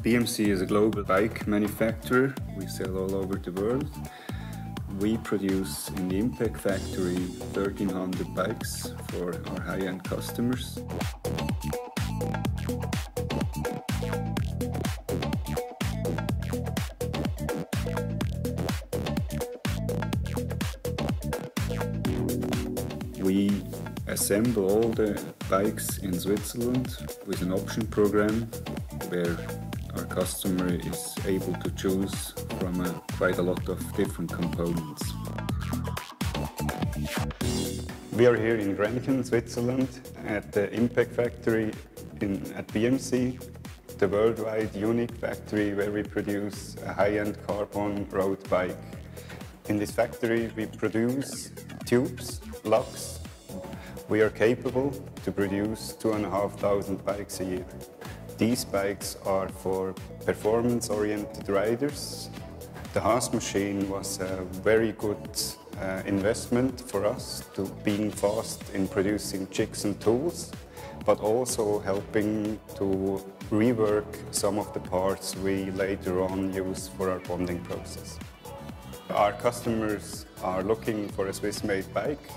BMC is a global bike manufacturer. We sell all over the world. We produce in the Impact Factory 1,300 bikes for our high-end customers. We assemble all the bikes in Switzerland with an option program where our customer is able to choose from quite a lot of different components. We are here in Grenchen, Switzerland, at the Impact Factory at BMC, the worldwide unique factory where we produce a high-end carbon road bike. In this factory we produce tubes, lugs. We are capable to produce 2,500 bikes a year. These bikes are for performance-oriented riders. The HAAS machine was a very good investment for us to being fast in producing jigs and tools, but also helping to rework some of the parts we later on use for our bonding process. Our customers are looking for a Swiss-made bike.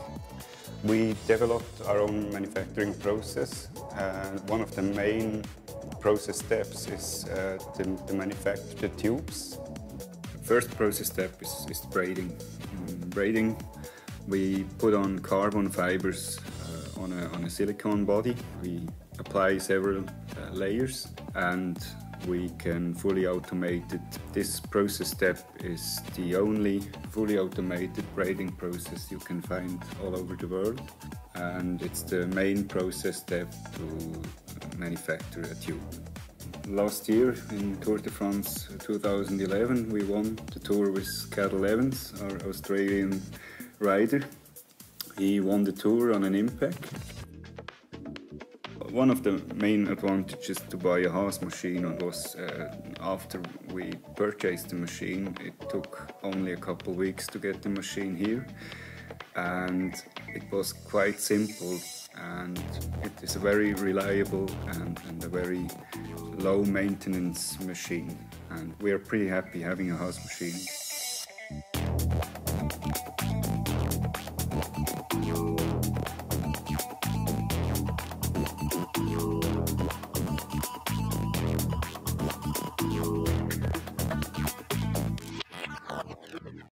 We developed our own manufacturing process, and one of the main process steps is to manufacture the tubes. The first process step is braiding. In braiding, we put on carbon fibers on a silicone body. We apply several layers and we can fully automate it. This process step is the only fully automated braiding process you can find all over the world, and it's the main process step to manufacture a tube. Last year in Tour de France 2011 we won the tour with Cadel Evans, our Australian rider. He won the tour on an Impact. One of the main advantages to buy a HAAS machine was after we purchased the machine, it took only a couple of weeks to get the machine here, and it was quite simple, and it is a very reliable and a very low maintenance machine, and we are pretty happy having a HAAS machine.